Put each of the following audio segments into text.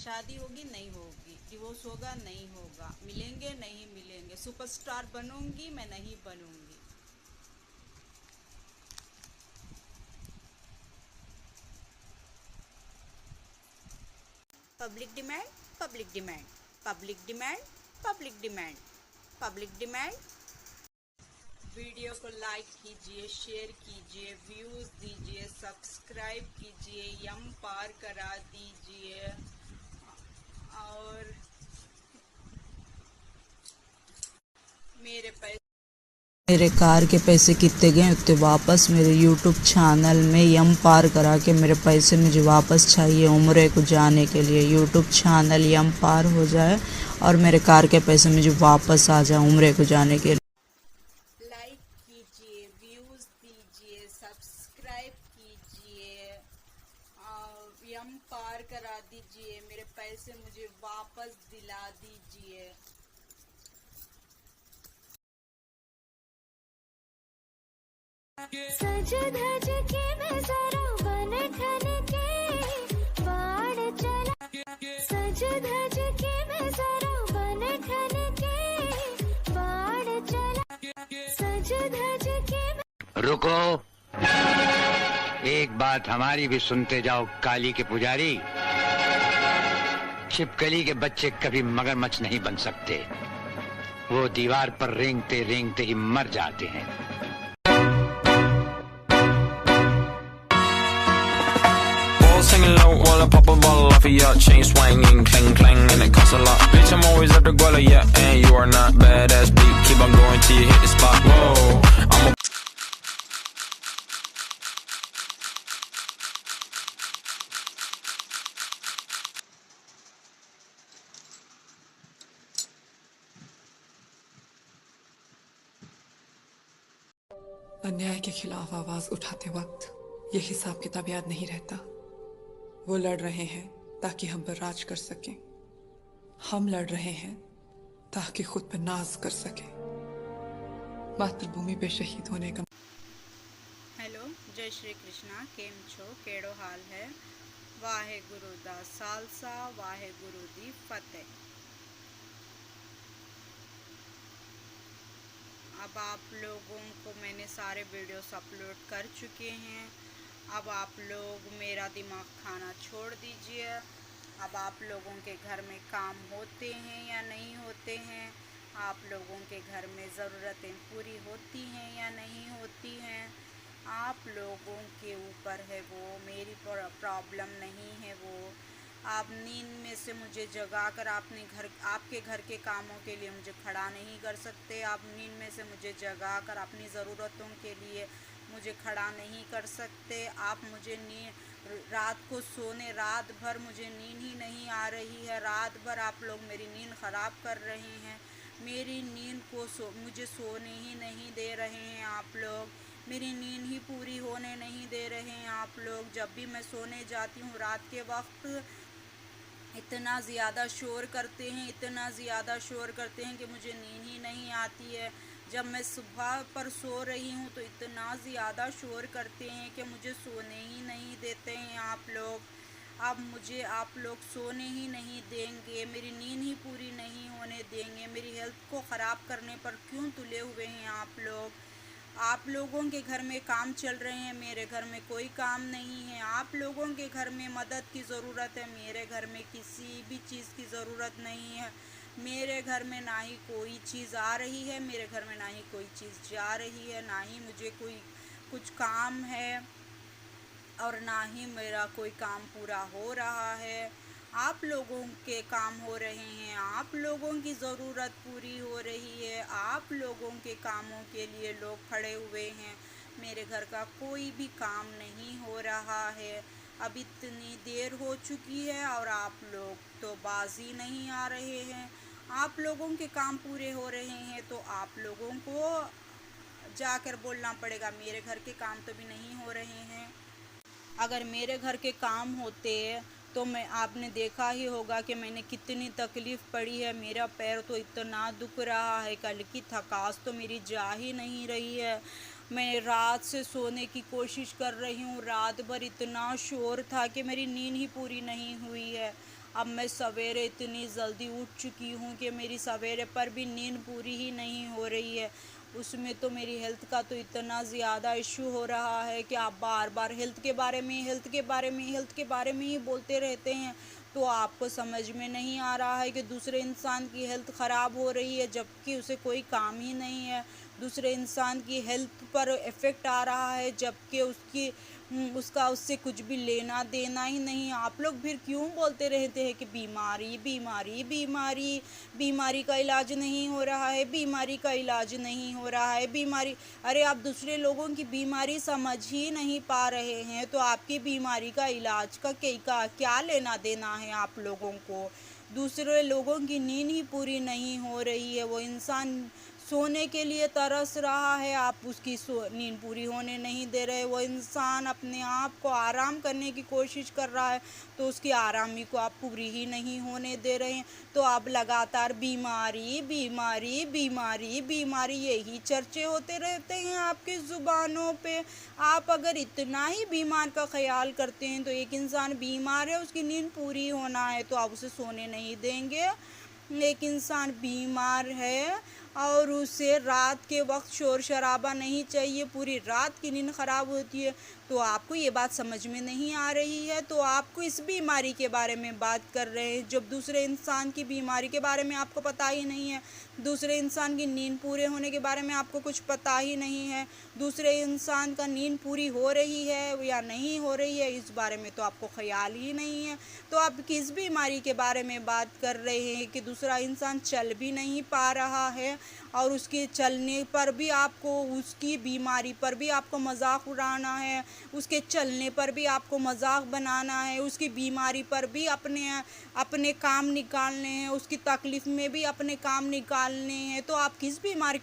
शादी होगी नहीं होगी, डिवोर्स होगा नहीं होगा, मिलेंगे नहीं मिलेंगे, सुपरस्टार बनूंगी मैं नहीं बनूंगी। Public demand, public demand, public demand, public demand, public demand. Video को लाइक कीजिए, शेयर कीजिए, व्यूज दीजिए, सब्सक्राइब कीजिए, यम पार करा दीजिए। और मेरे कार के पैसे कितने गए उतने वापस मेरे यूट्यूब चैनल में यम पार करा के मेरे पैसे मुझे वापस चाहिए। उम्र को जाने के लिए यूट्यूब चैनल यम पार हो जाए और मेरे कार के पैसे मुझे वापस आ जाए उम्र को जाने के लिए। लाइक कीजिए, व्यूज दीजिए, सब्सक्राइब कीजिए, यम पार करा दीजिए, मेरे पैसे मुझे वापस दिला दीजिए। सज धज के मैं जरा बन ठन के बाढ़ चला, सज धज के मैं जरा बन ठन के बाढ़ चला, सज धज के। रुको, एक बात हमारी भी सुनते जाओ काली के पुजारी। छिपकली के बच्चे कभी मगरमच्छ नहीं बन सकते, वो दीवार पर रेंगते रेंगते ही मर जाते हैं। Singing low while I pop a bottle off of your chain swinging, clang clang, and it costs a lot. Bitch, I'm always at the guala, yeah, and you are not badass beat. Keep on going till you hit the spot. Whoa, I'm a अन्याय के खिलाफ आवाज उठाते वक्त ये हिसाब किताब याद नहीं रहता। वो लड़ रहे हैं ताकि हम पर राज कर सकें, हम लड़ रहे हैं ताकि खुद पर नाज कर सकें। मातृभूमि पे शहीद होने का। हेलो, जय श्री कृष्णा। केम छो, केड़ो हाल है? वाहे गुरु दा सालसा, वाहे गुरु दी फतेह। अब आप लोगों को मैंने सारे वीडियोस अपलोड कर चुके हैं। अब आप लोग मेरा दिमाग खाना छोड़ दीजिए। अब आप लोगों के घर में काम होते हैं या नहीं होते हैं? आप लोगों के घर में ज़रूरतें पूरी होती हैं या नहीं होती हैं? आप लोगों के ऊपर है वो, मेरी प्रॉब्लम नहीं है वो। आप नींद में से मुझे जगाकर आपके घर के कामों के लिए मुझे खड़ा नहीं कर सकते। आप नींद में से मुझे जगाकर अपनी ज़रूरतों के लिए मुझे खड़ा नहीं कर सकते। आप मुझे रात को रात भर मुझे नींद ही नहीं आ रही है। रात भर आप लोग मेरी नींद ख़राब कर रहे हैं। मेरी नींद को मुझे सोने ही नहीं दे रहे हैं आप लोग। मेरी नींद ही पूरी होने नहीं दे रहे हैं आप लोग। जब भी मैं सोने जाती हूँ रात के वक्त इतना ज़्यादा शोर करते हैं, इतना ज़्यादा शोर करते हैं कि मुझे नींद ही नहीं आती है। जब मैं सुबह पर सो रही हूँ तो इतना ज़्यादा शोर करते हैं कि मुझे सोने ही नहीं देते हैं आप लोग। अब मुझे आप लोग सोने ही नहीं देंगे, मेरी नींद ही पूरी नहीं होने देंगे। मेरी हेल्थ को ख़राब करने पर क्यों तुले हुए हैं आप लोग? आप लोगों के घर में काम चल रहे हैं, मेरे घर में कोई काम नहीं है। आप लोगों के घर में मदद की ज़रूरत है, मेरे घर में किसी भी चीज़ की ज़रूरत नहीं है। मेरे घर में ना ही कोई चीज़ आ रही है, मेरे घर में ना ही कोई चीज़ जा रही है, ना ही मुझे कुछ काम है और ना ही मेरा कोई काम पूरा हो रहा है। आप लोगों के काम हो रहे हैं, आप लोगों की ज़रूरत पूरी हो रही है, आप लोगों के कामों के लिए लोग खड़े हुए हैं। मेरे घर का कोई भी काम नहीं हो रहा है। अब इतनी देर हो चुकी है और आप लोग तो बाजी नहीं आ रहे हैं। आप लोगों के काम पूरे हो रहे हैं तो आप लोगों को जाकर बोलना पड़ेगा। मेरे घर के काम तो भी नहीं हो रहे हैं। अगर मेरे घर के काम होते तो आपने देखा ही होगा कि मैंने कितनी तकलीफ़ पड़ी है। मेरा पैर तो इतना दुख रहा है, कल की थकास तो मेरी जा ही नहीं रही है। मैं रात से सोने की कोशिश कर रही हूँ, रात भर इतना शोर था कि मेरी नींद ही पूरी नहीं हुई है। अब मैं सवेरे इतनी जल्दी उठ चुकी हूँ कि मेरी सवेरे पर भी नींद पूरी ही नहीं हो रही है। उसमें तो मेरी हेल्थ का तो इतना ज़्यादा इशू हो रहा है कि आप बार बार हेल्थ के बारे में ही बोलते रहते हैं। तो आपको समझ में नहीं आ रहा है कि दूसरे इंसान की हेल्थ ख़राब हो रही है जबकि उसे कोई काम ही नहीं है। दूसरे इंसान की हेल्थ पर इफ़ेक्ट आ रहा है जबकि उसका उससे कुछ भी लेना देना ही नहीं। आप लोग फिर क्यों बोलते रहते हैं कि बीमारी बीमारी बीमारी, बीमारी का इलाज नहीं हो रहा है, बीमारी का इलाज नहीं हो रहा है, बीमारी। अरे आप दूसरे लोगों की बीमारी समझ ही नहीं पा रहे हैं तो आपकी बीमारी का इलाज का क्या लेना देना है आप लोगों को। दूसरे लोगों की नींद ही पूरी नहीं हो रही है, वो इंसान सोने के लिए तरस रहा है, आप उसकी नींद पूरी होने नहीं दे रहे। वो इंसान अपने आप को आराम करने की कोशिश कर रहा है तो उसकी आरामी को आप पूरी ही नहीं होने दे रहे हैं। तो आप लगातार बीमारी बीमारी बीमारी बीमारी यही चर्चे होते रहते हैं आपकी ज़ुबानों पे। आप अगर इतना ही बीमार का ख्याल करते हैं तो एक इंसान बीमार है, उसकी नींद पूरी होना है तो आप उसे सोने नहीं देंगे। एक इंसान बीमार है और उसे रात के वक्त शोर शराबा नहीं चाहिए, पूरी रात की नींद ख़राब होती है तो आपको ये बात समझ में नहीं आ रही है। तो आपको इस बीमारी के बारे में बात कर रहे हैं जब दूसरे इंसान की बीमारी के बारे में आपको पता ही नहीं है, दूसरे इंसान की नींद पूरे होने के बारे में आपको कुछ पता ही नहीं है, दूसरे इंसान का नींद पूरी हो रही है या नहीं हो रही है इस बारे में तो आपको ख्याल ही नहीं है। तो आप किस बीमारी के बारे में बात कर रहे हैं कि दूसरा इंसान चल भी नहीं पा रहा है और उसके चलने पर भी आपको, उसकी बीमारी पर भी आपको मजाक उड़ाना है, उसके चलने पर भी आपको मजाक बनाना है, उसकी बीमारी पर भी अपने काम निकालने हैं, उसकी तकलीफ़ में भी अपने काम निकालने हैं। तो आप किस बीमार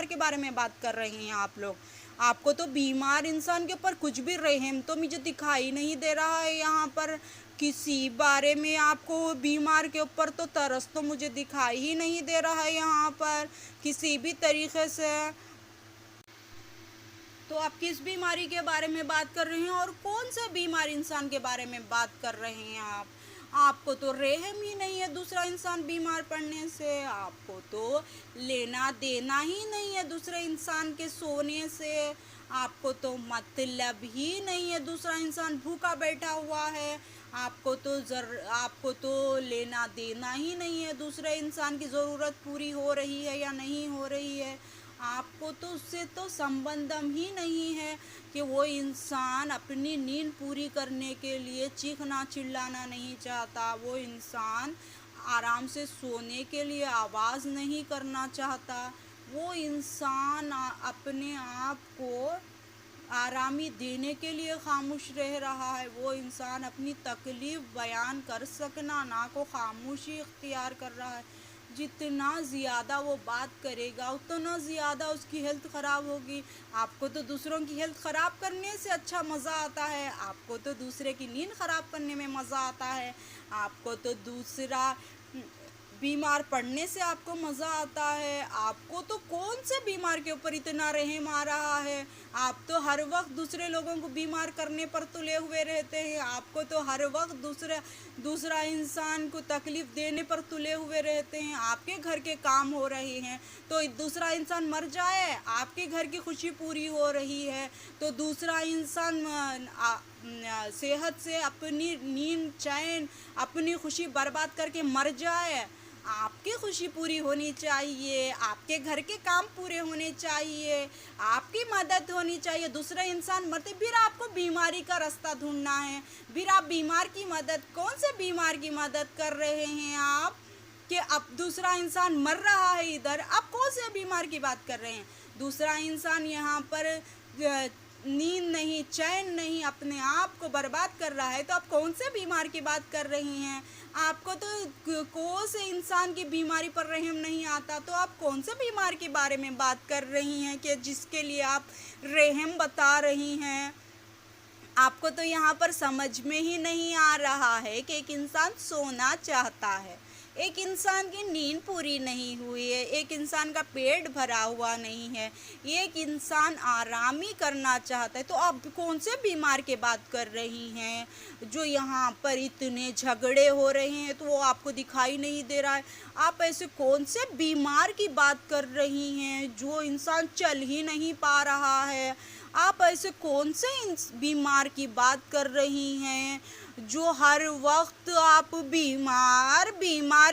के बारे में बात कर रहे हैं आप लोग। आपको तो बीमार इंसान के ऊपर कुछ भी रहम तो मुझे दिखाई नहीं दे रहा है यहाँ पर किसी बारे में। आपको बीमार के ऊपर तो तरस तो मुझे दिखाई ही नहीं दे रहा है यहाँ पर किसी भी तरीके से। तो आप किस बीमारी के बारे में बात कर रहे हैं और कौन से बीमार इंसान के बारे में बात कर रहे हैं आप। आपको तो रहम ही नहीं है दूसरा इंसान बीमार पड़ने से, आपको तो लेना देना ही नहीं है दूसरे इंसान के सोने से, आपको तो मतलब ही नहीं है दूसरा इंसान भूखा बैठा हुआ है, आपको तो लेना देना ही नहीं है दूसरे इंसान की ज़रूरत पूरी हो रही है या नहीं हो रही है। आपको तो उससे तो संबंधम ही नहीं है कि वो इंसान अपनी नींद पूरी करने के लिए चीखना चिल्लाना नहीं चाहता, वो इंसान आराम से सोने के लिए आवाज़ नहीं करना चाहता, वो इंसान अपने आप को आरामी देने के लिए खामोश रह रहा है, वो इंसान अपनी तकलीफ़ बयान कर सकना ना को खामोशी इख्तियार कर रहा है। जितना ज़्यादा वो बात करेगा उतना ज़्यादा उसकी हेल्थ ख़राब होगी। आपको तो दूसरों की हेल्थ ख़राब करने से अच्छा मज़ा आता है, आपको तो दूसरे की नींद ख़राब करने में मज़ा आता है, आपको तो दूसरा बीमार पड़ने से आपको मज़ा आता है। आपको तो कौन से बीमार के ऊपर इतना रहम आ रहा है। आप तो हर वक्त दूसरे लोगों को बीमार करने पर तुले हुए रहते हैं, आपको तो हर वक्त दूसरा इंसान को तकलीफ़ देने पर तुले हुए रहते हैं। आपके घर के काम हो रहे हैं तो दूसरा इंसान मर जाए, आपके घर की खुशी पूरी हो रही है तो दूसरा इंसान सेहत से अपनी नींद चैन अपनी खुशी बर्बाद करके मर जाए। आपकी खुशी पूरी होनी चाहिए, आपके घर के काम पूरे होने चाहिए, आपकी मदद होनी चाहिए। दूसरा इंसान मरते फिर आपको बीमारी का रास्ता ढूंढना है, फिर आप बीमार की मदद, कौन से बीमार की मदद कर रहे हैं आप कि अब दूसरा इंसान मर रहा है इधर, आप कौन से बीमार की बात कर रहे हैं। दूसरा इंसान यहाँ पर नींद नहीं चैन नहीं अपने आप को बर्बाद कर रहा है तो आप कौन से बीमार की बात कर रही हैं। आपको तो कौन से इंसान की बीमारी पर रहम नहीं आता तो आप कौन से बीमार के बारे में बात कर रही हैं कि जिसके लिए आप रहम बता रही हैं। आपको तो यहाँ पर समझ में ही नहीं आ रहा है कि एक इंसान सोना चाहता है, एक इंसान की नींद पूरी नहीं हुई है, एक इंसान का पेट भरा हुआ नहीं है, एक इंसान आराम ही करना चाहता है, तो आप कौन से बीमार की बात कर रही हैं? जो यहाँ पर इतने झगड़े हो रहे हैं तो वो आपको दिखाई नहीं दे रहा है। आप ऐसे कौन से बीमार की बात कर रही हैं जो इंसान चल ही नहीं पा रहा है? आप ऐसे कौन से बीमार की बात कर रही हैं जो हर वक्त आप बीमार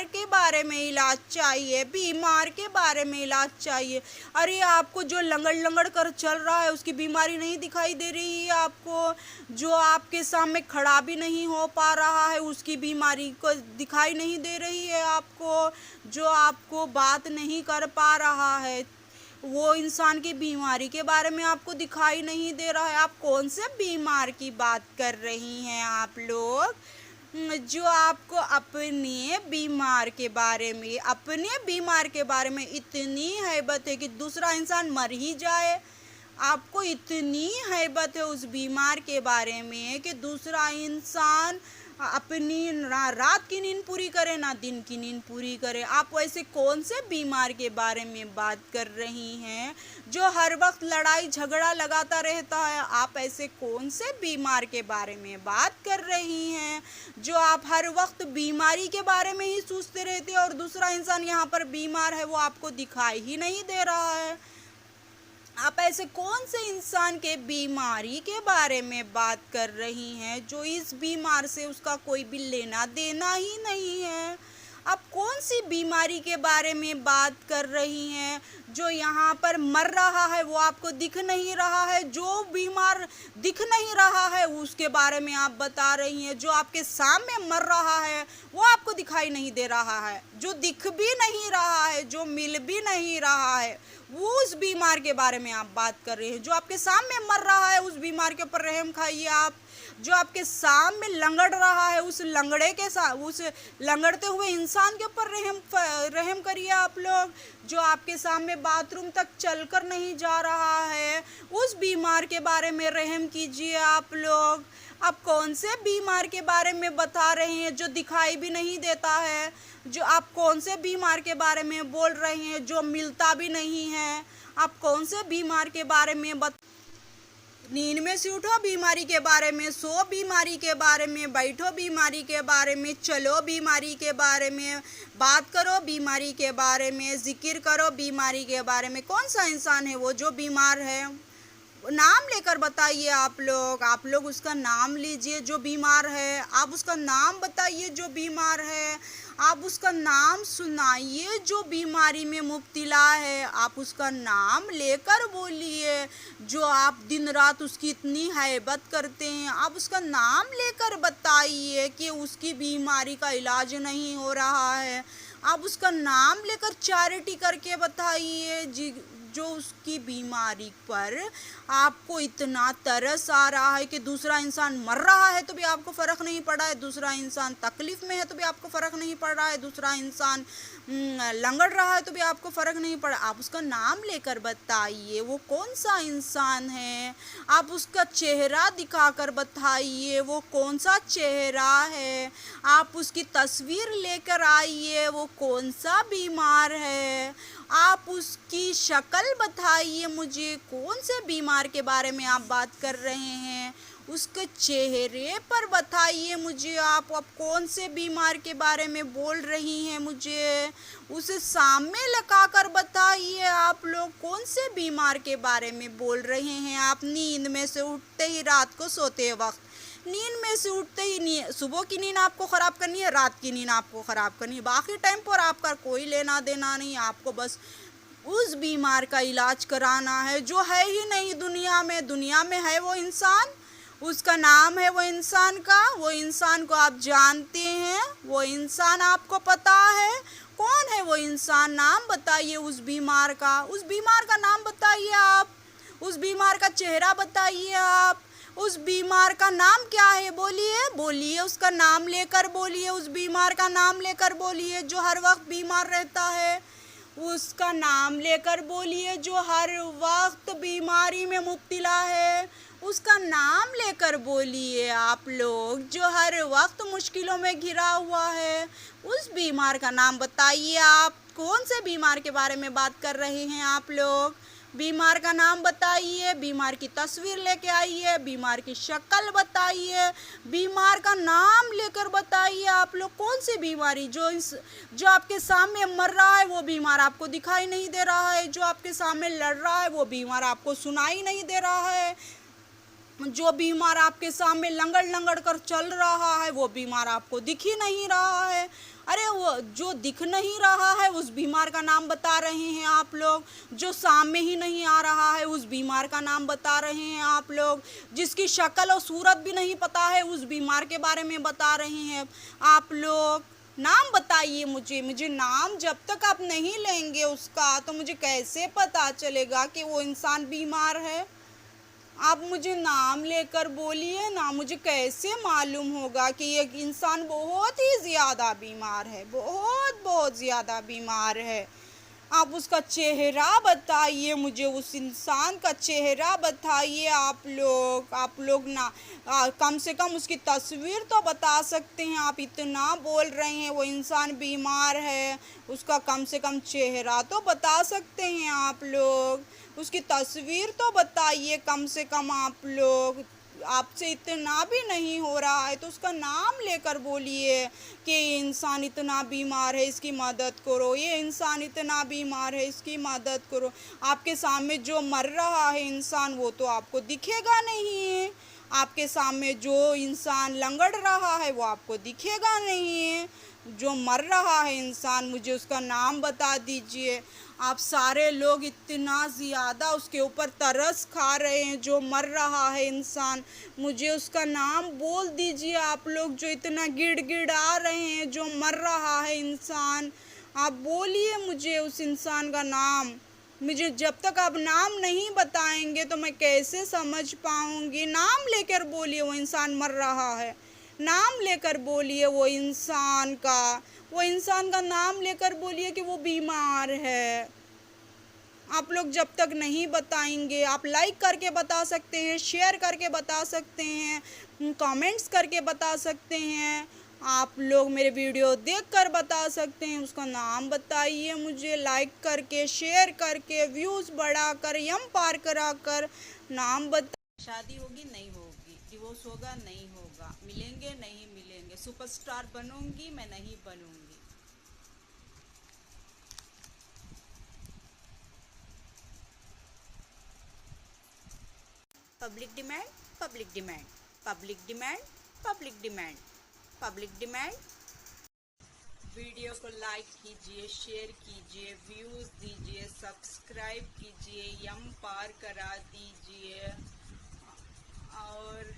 के बारे में इलाज चाहिए, बीमार के बारे में इलाज चाहिए? अरे आपको जो लंगड़ कर चल रहा है उसकी बीमारी नहीं दिखाई दे रही है आपको? जो आपके सामने खड़ा भी नहीं हो पा रहा है उसकी बीमारी को दिखाई नहीं दे रही है आपको? जो आपको बात नहीं कर पा रहा है वो इंसान की बीमारी के बारे में आपको दिखाई नहीं दे रहा है? आप कौन से बीमार की बात कर रही हैं आप लोग? जो आपको अपने बीमार के बारे में इतनी हैबत है कि दूसरा इंसान मर ही जाए। आपको इतनी हैबत है उस बीमार के बारे में कि दूसरा इंसान अपनी रात की नींद पूरी करे ना दिन की नींद पूरी करे। आप वैसे कौन से बीमार के बारे में बात कर रही हैं जो हर वक्त लड़ाई झगड़ा लगाता रहता है? आप ऐसे कौन से बीमार के बारे में बात कर रही हैं जो आप हर वक्त बीमारी के बारे में ही सोचते रहते हैं और दूसरा इंसान यहाँ पर बीमार है वो आपको दिखाई ही नहीं दे रहा है? आप ऐसे कौन से इंसान के बीमारी के बारे में बात कर रही हैं जो इस बीमार से उसका कोई भी लेना देना ही नहीं है? आप कौन सी बीमारी के बारे में बात कर रही हैं जो यहाँ पर मर रहा है वो आपको दिख नहीं रहा है? जो बीमार दिख नहीं रहा है उसके बारे में आप बता रही हैं। जो आपके सामने मर रहा है वो आपको दिखाई नहीं दे रहा है। जो दिख भी नहीं रहा है, जो मिल भी नहीं रहा है, वो उस बीमार के बारे में आप बात कर रहे हैं। जो आपके सामने मर रहा है उस बीमार के ऊपर रहम खाइए आप। जो आपके सामने लंगड़ रहा है उस लंगड़ते हुए इंसान के ऊपर रहम करिए आप लोग। जो आपके सामने बाथरूम तक चलकर नहीं जा रहा है उस बीमार के बारे में रहम कीजिए आप लोग। आप कौन से बीमार के बारे में बता रहे हैं जो दिखाई भी नहीं देता है? जो आप कौन से बीमार के बारे में बोल रहे हैं जो मिलता भी नहीं है? आप कौन से बीमार के बारे में नींद में से उठो बीमारी के बारे में, सो बीमारी के बारे में, बैठो बीमारी के बारे में, चलो बीमारी के बारे में, बात करो बीमारी के बारे में, जिक्र करो बीमारी के बारे में। कौन सा इंसान है वो जो बीमार है? नाम लेकर बताइए आप लोग उसका नाम लीजिए जो बीमार है। आप उसका नाम बताइए जो बीमार है। आप उसका नाम सुनाइए जो बीमारी में मुब्तला है। आप उसका नाम लेकर बोलिए जो आप दिन रात उसकी इतनी हैबत करते हैं। आप उसका नाम लेकर बताइए कि उसकी बीमारी का इलाज नहीं हो रहा है। आप उसका नाम लेकर चैरिटी करके बताइए जो उसकी बीमारी पर आपको इतना तरस आ रहा है कि दूसरा इंसान मर रहा है तो भी आपको फ़र्क नहीं पड़ा है, दूसरा इंसान तकलीफ़ में है तो भी आपको फ़र्क नहीं पड़ रहा है, दूसरा इंसान लंगड़ रहा है तो भी आपको फ़र्क नहीं पड़ा। आप उसका नाम लेकर बताइए वो कौन सा इंसान है। आप उसका चेहरा दिखाकर बताइए वो कौन सा चेहरा है। आप उसकी तस्वीर लेकर आइए वो कौन सा बीमार है। आप उसकी शक्ल बताइए मुझे कौन से बीमार के बारे में आप बात कर रहे हैं। उसके चेहरे पर बताइए मुझे आप कौन से बीमार के बारे में बोल रही हैं। मुझे उसे सामने लगाकर बताइए आप लोग कौन से बीमार के बारे में बोल रहे हैं। आप नींद में से उठते ही रात को सोते वक्त, नींद में से उठते ही सुबह की नींद आपको ख़राब करनी है, रात की नींद आपको ख़राब करनी है, बाकी टाइम पर आपका कोई लेना देना नहीं। आपको बस उस बीमार का इलाज कराना है जो है ही नहीं दुनिया में है वो इंसान, उसका नाम है वो इंसान को आप जानते हैं, वो इंसान आपको पता है कौन है वो इंसान। नाम बताइए उस बीमार का नाम बताइए आप, उस बीमार का चेहरा बताइए आप। उस बीमार का नाम क्या है बोलिए उसका नाम लेकर बोलिए, उस बीमार का नाम लेकर बोलिए जो हर वक्त बीमार रहता है। उसका नाम लेकर बोलिए जो हर वक्त बीमारी में मुब्तला है। उसका नाम लेकर बोलिए आप लोग जो हर वक्त मुश्किलों में घिरा हुआ है। उस बीमार का नाम बताइए। आप कौन से बीमार के बारे में बात कर रहे हैं आप लोग? बीमार का नाम बताइए, बीमार की तस्वीर लेके आइए, बीमार की शक्ल बताइए, बीमार का नाम लेकर बताइए। आप लोग कौन सी बीमारी जो आपके सामने मर रहा है वो बीमार आपको दिखाई नहीं दे रहा है, जो आपके सामने लड़ रहा है वो बीमार आपको सुनाई नहीं दे रहा है, जो बीमार आपके सामने लंगड़ लंगड़ कर चल रहा है वो बीमार आपको दिख ही नहीं रहा है। अरे वो जो दिख नहीं रहा है उस बीमार का नाम बता रहे हैं आप लोग। जो सामने ही नहीं आ रहा है उस बीमार का नाम बता रहे हैं आप लोग। जिसकी शक्ल और सूरत भी नहीं पता है उस बीमार के बारे में बता रहे हैं आप लोग। नाम बताइए मुझे नाम जब तक आप नहीं लेंगे उसका तो मुझे कैसे पता चलेगा कि वो इंसान बीमार है। आप मुझे नाम लेकर बोलिए ना, मुझे कैसे मालूम होगा कि ये इंसान बहुत ही ज़्यादा बीमार है, बहुत ज़्यादा बीमार है। आप उसका चेहरा बताइए मुझे, उस इंसान का चेहरा बताइए आप लोग ना कम से कम उसकी तस्वीर तो बता सकते हैं। आप इतना बोल रहे हैं वो इंसान बीमार है, उसका कम से कम चेहरा तो बता सकते हैं आप लोग। उसकी तस्वीर तो बताइए कम से कम आप लोग। आपसे इतना भी नहीं हो रहा है तो उसका नाम लेकर बोलिए कि ये इंसान इतना बीमार है, इसकी मदद करो, ये इंसान इतना बीमार है, इसकी मदद करो। आपके सामने जो मर रहा है इंसान वो तो आपको दिखेगा नहीं। आपके सामने जो इंसान लंगड़ रहा है वो आपको दिखेगा नहीं। जो मर रहा है इंसान मुझे उसका नाम बता दीजिए। आप सारे लोग इतना ज़्यादा उसके ऊपर तरस खा रहे हैं, जो मर रहा है इंसान मुझे उसका नाम बोल दीजिए। आप लोग जो इतना गिड़गिड़ा रहे हैं, जो मर रहा है इंसान, आप बोलिए मुझे उस इंसान का नाम। मुझे जब तक आप नाम नहीं बताएंगे तो मैं कैसे समझ पाऊंगी। नाम लेकर बोलिए वो इंसान मर रहा है, नाम लेकर बोलिए वो इंसान का नाम लेकर बोलिए कि वो बीमार है। आप लोग जब तक नहीं बताएंगे, आप लाइक करके बता सकते हैं, शेयर करके बता सकते हैं, कमेंट्स करके बता सकते हैं, आप लोग मेरे वीडियो देखकर बता सकते हैं। उसका नाम बताइए मुझे, लाइक करके, शेयर करके, व्यूज़ बढ़ाकर, यम पार कराकर नाम बता। शादी होगी नहीं होगी, डिवोर्स होगा नहीं होगा, मिलेंगे नहीं मिलेंगे, सुपरस्टार बनूंगी मैं नहीं बनूंगी। Public demand, public demand, public demand, public demand, public demand. Video को लाइक कीजिए, शेयर कीजिए, व्यूज़ दीजिए, सब्सक्राइब कीजिए, यम पार करा दीजिए। और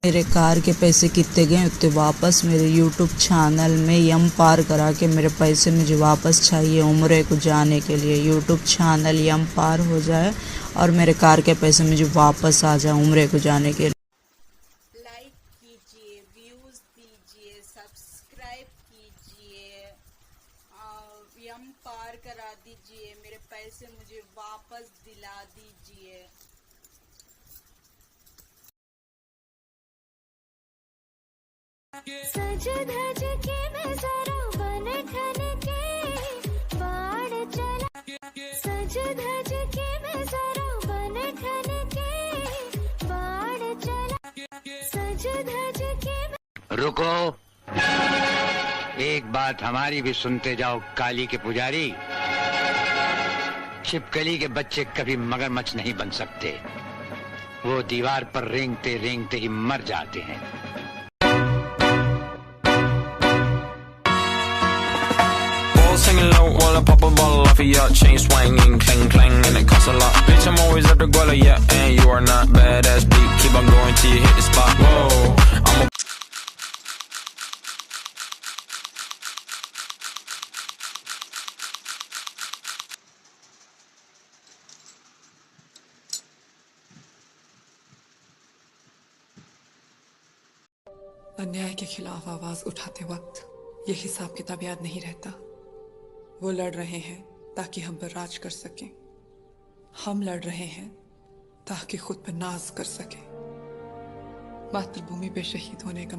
मेरे कार के पैसे कितने गए उतने वापस मेरे यूट्यूब चैनल में यम पार करा के मेरे पैसे मुझे वापस चाहिए उम्रे को जाने के लिए। यूट्यूब चैनल यम पार हो जाए और मेरे कार के पैसे मुझे वापस आ जाए उम्रे को जाने के लिए। लाइक कीजिए, व्यूज़ दीजिए, सब्सक्राइब कीजिए, यम पार करा दीजिए, मेरे पैसे मुझे वापस दिला दीजिए। सज धज के मैं जरा बन ठन के बाण चला। सज धज के मैं जरा बन ठन के बाण चला। सज धज के रुको, एक बात हमारी भी सुनते जाओ काली के पुजारी। छिपकली के बच्चे कभी मगरमच्छ नहीं बन सकते, वो दीवार पर रेंगते रेंगते ही मर जाते हैं। Singing low while I pop a bottle off of your chain swinging, clang clang, and it costs a lot. Bitch, I'm always at the guala, yeah, and you are not badass beat. Keep on going till you hit the spot. Whoa, I'm a अन्याय के खिलाफ आवाज उठाते वक्त ये हिसाब किताब याद नहीं रहता। वो लड़ रहे हैं ताकि हम पर राज कर सकें, हम लड़ रहे हैं ताकि खुद पर नाज कर सकें। मातृभूमि पे शहीद होने का